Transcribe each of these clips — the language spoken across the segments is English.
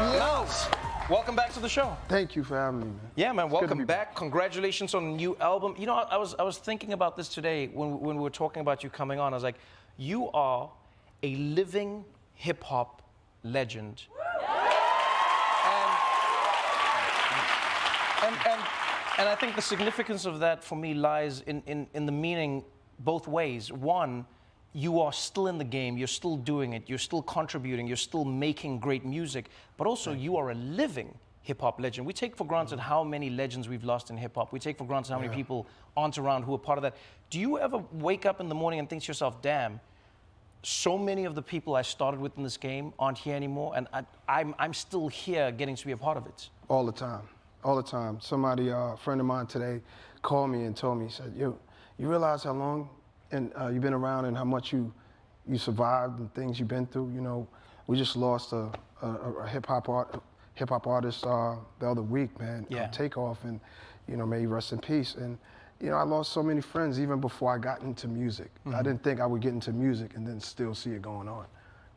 Nas, welcome back to the show. Thank you for having me, man. Yeah, man, It's good to welcome be back. Congratulations on the new album. You know, I was thinking about this today when we were talking about you coming on. I was like, you are a living hip-hop legend. And I think the significance of that for me lies in the meaning both ways. One, you are still in the game, you're still doing it, you're still contributing, you're still making great music, but also you are a living hip-hop legend. We take for granted how many legends we've lost in hip-hop. We take for granted how many people aren't around who are part of that. Do you ever wake up in the morning and think to yourself, damn, so many of the people I started with in this game aren't here anymore, and I'm still here getting to be a part of it? All the time. All the time. Somebody, a friend of mine today, called me and told me, he said, you realize how long you've been around and how much you survived and things you've been through? You know, we just lost a hip-hop artist the other week, man, Takeoff, and, you know, may he rest in peace. And, you know, I lost so many friends even before I got into music. I didn't think I would get into music and then still see it going on.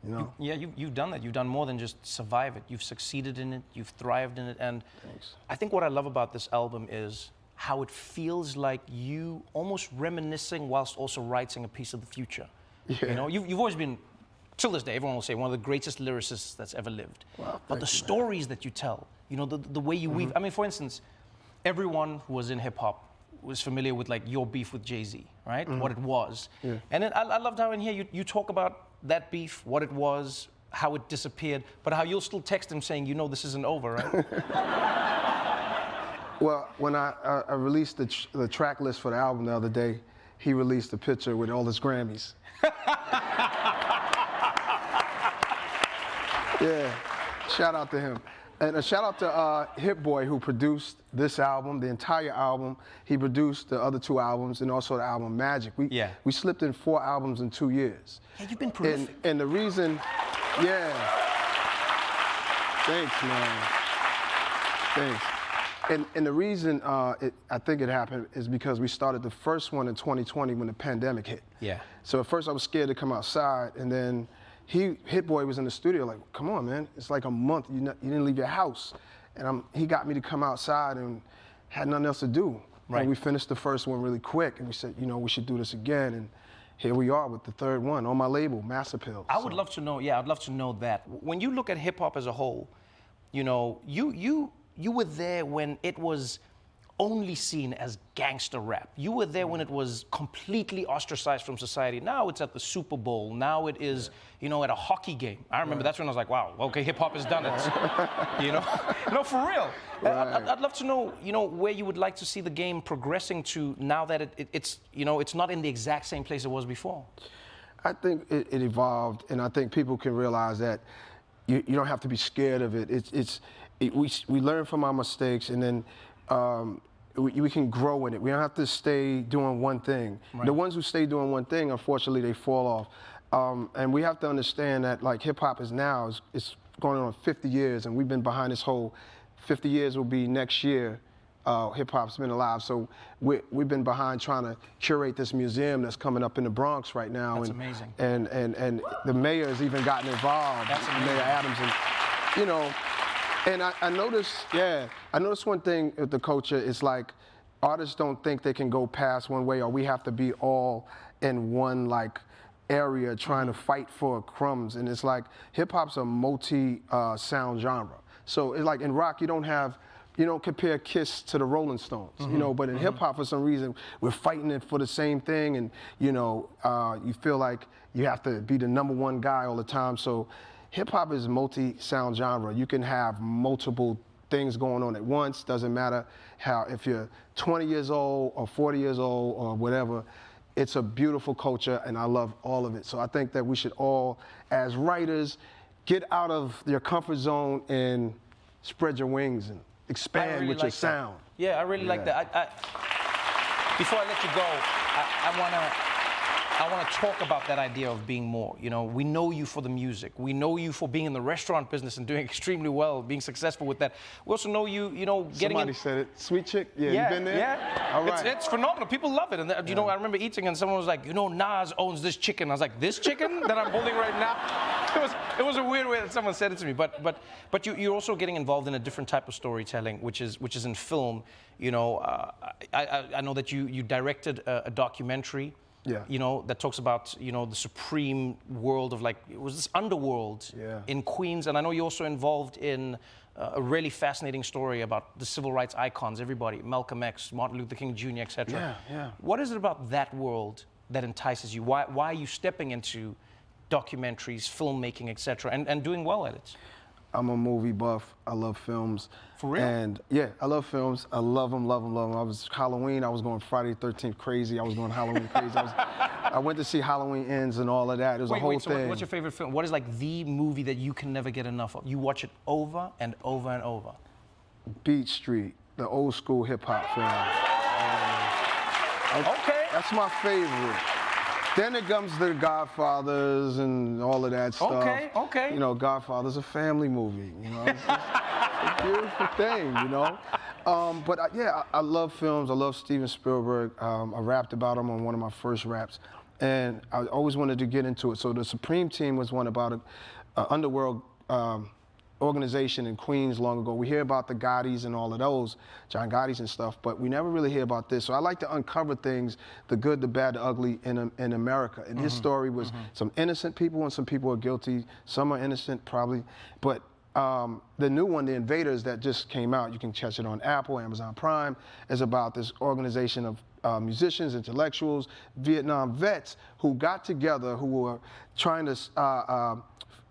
You know? You've done that. You've done more than just survive it. You've succeeded in it. You've thrived in it. And Thanks. I think what I love about this album is how it feels like you almost reminiscing whilst also writing a piece of the future. Yeah. You know, you've always been, till this day, everyone will say, one of the greatest lyricists that's ever lived. Wow, but the thank you, stories that you tell, you know, the way you weave. I mean, for instance, everyone who was in hip hop was familiar with like your beef with Jay-Z, right? What it was. Yeah. And then I loved how in here you talk about that beef, what it was, how it disappeared, but how you'll still text him saying, you know this isn't over, right? Well, when I released the track list for the album the other day, he released a picture with all his Grammys. Yeah, shout out to him. And a shout out to Hit Boy, who produced this album, the entire album. He produced the other two albums and also the album Magic. We slipped in 4 albums in 2 years. Yeah, you've been prolific. And the reason, thanks, man. Thanks. And the reason I think it happened is because we started the first one in 2020 when the pandemic hit. Yeah. So at first I was scared to come outside, and then Hit Boy was in the studio like, come on, man, it's like a month, you didn't leave your house. And he got me to come outside and had nothing else to do. Right. And we finished the first one really quick, and we said, you know, we should do this again. And here we are with the third one on my label, Mass Appeal. I would love to know, I'd love to know that. When you look at hip hop as a whole, you know, you were there when it was only seen as gangster rap. You were there when it was completely ostracized from society. Now it's at the Super Bowl. Now it is, you know, at a hockey game. I remember that's when I was like, wow, okay, hip hop has done it. You know? No, for real. Right. I'd love to know, you know, where you would like to see the game progressing to now that it's, you know, it's not in the exact same place it was before. I think it evolved, and I think people can realize that you don't have to be scared of it. We learn from our mistakes, and then we can grow in it. We don't have to stay doing one thing. Right. The ones who stay doing one thing, unfortunately, they fall off. And we have to understand that, like, hip hop is going on 50 years, and we've been behind this whole 50 years will be next year. Hip hop's been alive, so we've been behind trying to curate this museum that's coming up in the Bronx right now. That's amazing. And the mayor has even gotten involved. That's amazing. Mayor Adams, and you know. And I noticed one thing with the culture is like artists don't think they can go past one way, or we have to be all in one like area trying to fight for crumbs. And it's like hip hop's a multi-sound genre. So it's like in rock you don't compare Kiss to the Rolling Stones, you know, but in hip hop for some reason we're fighting it for the same thing, and you know, you feel like you have to be the #1 guy all the time. So hip-hop is a multi-sound genre. You can have multiple things going on at once. Doesn't matter if you're 20 years old or 40 years old or whatever. It's a beautiful culture, and I love all of it. So I think that we should all, as writers, get out of your comfort zone and spread your wings and expand with your sound. Yeah, I really like that. Before I let you go, I want to talk about that idea of being more. You know, we know you for the music. We know you for being in the restaurant business and doing extremely well, being successful with that. We also know you, getting Somebody said it. Sweet Chick? Yeah, you been there? Yeah. All right. It's phenomenal. People love it. And, you know, I remember eating and someone was like, you know, Nas owns this chicken. I was like, this chicken that I'm holding right now? it was a weird way that someone said it to me. But you're also getting involved in a different type of storytelling, which is in film. You know, I know that you directed a documentary. Yeah. You know, that talks about, you know, the supreme world of, like, it was this underworld in Queens. And I know you're also involved in a really fascinating story about the civil rights icons, everybody, Malcolm X, Martin Luther King Jr., etc. Yeah. What is it about that world that entices you? Why are you stepping into documentaries, filmmaking, etc., and doing well at it? I'm a movie buff. I love films. For real? And yeah, I love films. I love them. I was Halloween. I was going Friday the 13th crazy. I was going Halloween crazy. I went to see Halloween Ends and all of that. It was a whole so thing. what's your favorite film? What is like the movie that you can never get enough of? You watch it over and over and over. Beat Street, the old school hip hop film. Okay. That's my favorite. Then it comes to the Godfathers and all of that stuff. Okay. You know, Godfather's a family movie. You know, it's a beautiful thing. You know, but I love films. I love Steven Spielberg. I rapped about him on one of my first raps, and I always wanted to get into it. So the Supreme Team was one about an underworld organization in Queens long ago. We hear about the Gottis and all of those, John Gotti's and stuff, but we never really hear about this. So I like to uncover things, the good, the bad, the ugly in America. And his story was some innocent people and some people are guilty. Some are innocent, probably. But the new one, The Invaders, that just came out, you can catch it on Apple, Amazon Prime, is about this organization of musicians, intellectuals, Vietnam vets who got together, who were trying to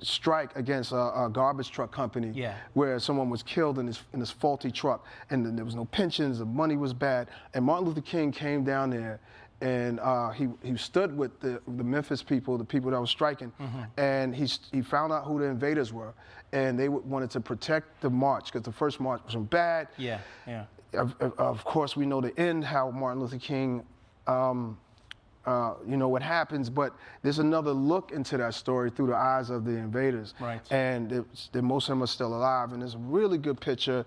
strike against a garbage truck company where someone was killed in this faulty truck, and then there was no pensions, the money was bad, and Martin Luther King came down there and he stood with the Memphis people, the people that were striking, and he found out who the invaders were, and they wanted to protect the march because the first march was bad. Of course, we know the end, how Martin Luther King you know what happens, but there's another look into that story through the eyes of the invaders. Right. And most of them are still alive, and there's a really good picture.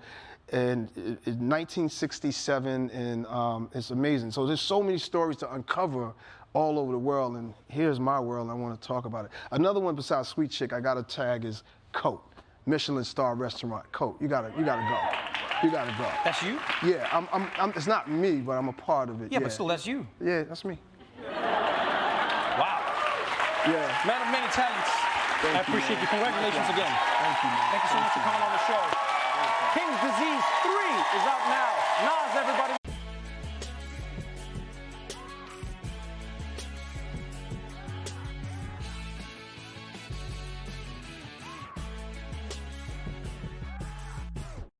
And it's 1967, and it's amazing. So there's so many stories to uncover all over the world, and here's my world. I want to talk about it. Another one besides Sweet Chick I got to tag is Cote, Michelin star restaurant. Cote, you gotta go. You gotta go. That's you? Yeah, I'm. It's not me, but I'm a part of it. Yeah, but still, that's you. Yeah, that's me. Wow. Yeah. Man of many talents. I appreciate you. Congratulations again. Thank you, man. Thank you so much for coming on the show. King's Disease 3 is out now. Nas, everybody.